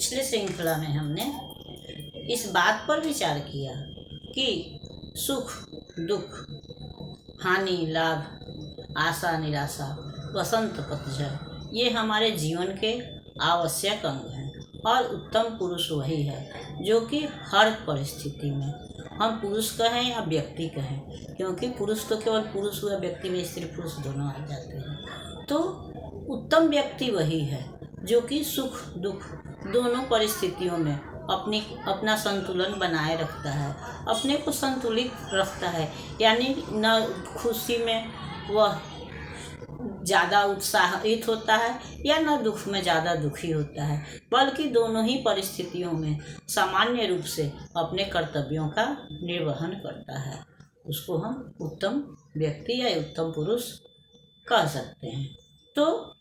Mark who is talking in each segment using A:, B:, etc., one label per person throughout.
A: पिछले श्रृंखला में हमने इस बात पर विचार किया कि सुख दुख, हानि लाभ, आशा निराशा, वसंत पतझड़ ये हमारे जीवन के आवश्यक अंग हैं और उत्तम पुरुष वही है जो कि हर परिस्थिति में, हम पुरुष कहें या व्यक्ति कहें, क्योंकि पुरुष तो केवल पुरुष हुआ, व्यक्ति में स्त्री पुरुष दोनों आ जाते हैं, तो उत्तम व्यक्ति वही है जो कि सुख दुख दोनों परिस्थितियों में अपना संतुलन बनाए रखता है, अपने को संतुलित रखता है। यानी न खुशी में वह ज़्यादा उत्साहित होता है या न दुख में ज़्यादा दुखी होता है, बल्कि दोनों ही परिस्थितियों में सामान्य रूप से अपने कर्तव्यों का निर्वहन करता है। उसको हम उत्तम व्यक्ति या उत्तम पुरुष कह सकते हैं। तो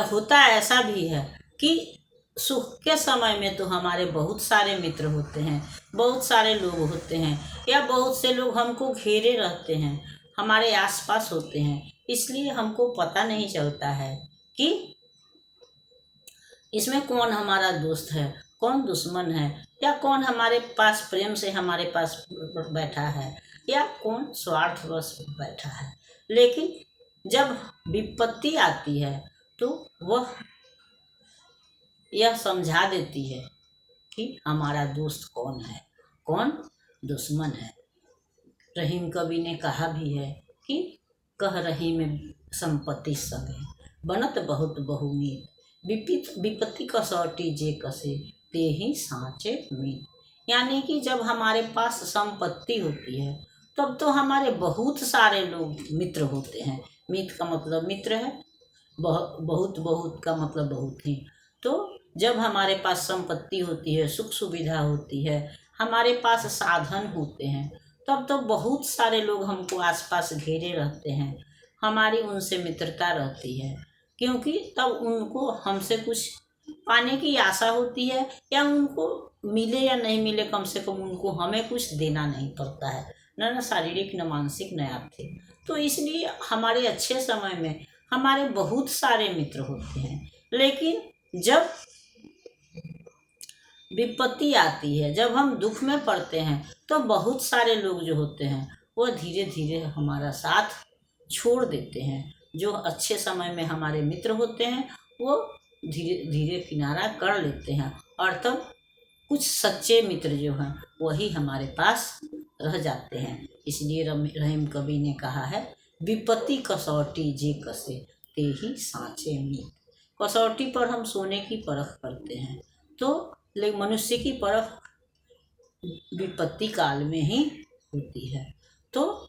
A: होता ऐसा भी है कि सुख के समय में तो हमारे बहुत सारे मित्र होते हैं, बहुत सारे लोग होते हैं, या बहुत से लोग हमको घेरे रहते हैं, हमारे आसपास होते हैं, इसलिए हमको पता नहीं चलता है कि इसमें कौन हमारा दोस्त है, कौन दुश्मन है, या कौन हमारे पास प्रेम से हमारे पास बैठा है, या कौन स्वार्थवश बैठा है। लेकिन जब विपत्ति आती है तो वह यह समझा देती है कि हमारा दोस्त कौन है, कौन दुश्मन है। रहीम कवि ने कहा भी है कि कह रही में संपत्ति संगे, बनत बहुत बहुमीत, विपत्ति कसौटी जे कसे, ते ही साँचे मीत। यानी कि जब हमारे पास संपत्ति होती है तब तो हमारे बहुत सारे लोग मित्र होते हैं। मीत का मतलब मित्र है, बहुत का मतलब बहुत ही। तो जब हमारे पास संपत्ति होती है, सुख सुविधा होती है, हमारे पास साधन होते हैं, तब तो बहुत सारे लोग हमको आसपास घेरे रहते हैं, हमारी उनसे मित्रता रहती है, क्योंकि तब उनको हमसे कुछ पाने की आशा होती है, या उनको मिले या नहीं मिले, कम से कम उनको हमें कुछ देना नहीं पड़ता है, न शारीरिक न मानसिक न आर्थिक। तो इसलिए हमारे अच्छे समय में हमारे बहुत सारे मित्र होते हैं। लेकिन जब विपत्ति आती है, जब हम दुख में पड़ते हैं, तो बहुत सारे लोग जो होते हैं वह धीरे धीरे हमारा साथ छोड़ देते हैं। जो अच्छे समय में हमारे मित्र होते हैं वो धीरे धीरे किनारा कर लेते हैं, और तब कुछ सच्चे मित्र जो हैं वही हमारे पास रह जाते हैं। इसलिए रहीम कवि ने कहा है, विपत्ति कसौटी जे कसे, ते ही साँचे मीत। कसौटी पर हम सोने की परख करते हैं, तो लेकिन मनुष्य की परख विपत्ति काल में ही होती है। तो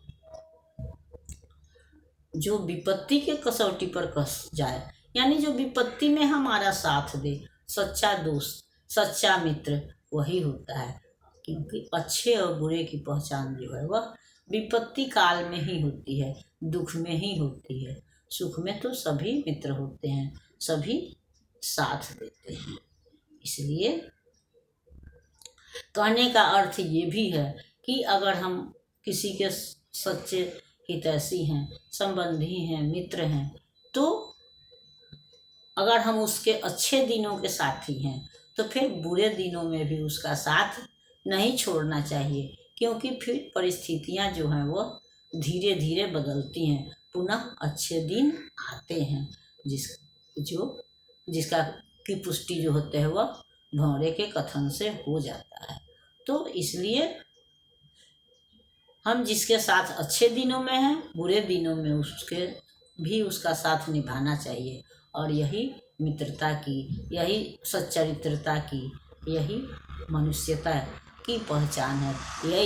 A: जो विपत्ति के कसौटी पर कस जाए, यानी जो विपत्ति में हमारा साथ दे, सच्चा दोस्त, सच्चा मित्र वही होता है। क्योंकि अच्छे और बुरे की पहचान जो है वह विपत्ति काल में ही होती है, दुख में ही होती है। सुख में तो सभी मित्र होते हैं, सभी साथ देते हैं। इसलिए कहने का अर्थ ये भी है कि अगर हम किसी के सच्चे हितैषी हैं, संबंधी हैं, मित्र हैं, तो अगर हम उसके अच्छे दिनों के साथी हैं तो फिर बुरे दिनों में भी उसका साथ नहीं छोड़ना चाहिए, क्योंकि फिर परिस्थितियां जो हैं वो धीरे धीरे बदलती हैं, पुनः अच्छे दिन आते हैं, जिसका की पुष्टि जो होते हैं वह भौरे के कथन से हो जाता है। तो इसलिए हम जिसके साथ अच्छे दिनों में हैं, बुरे दिनों में उसका साथ निभाना चाहिए, और यही मित्रता की, यही सच्चरित्रता की, यही मनुष्यता की पहचान है। यही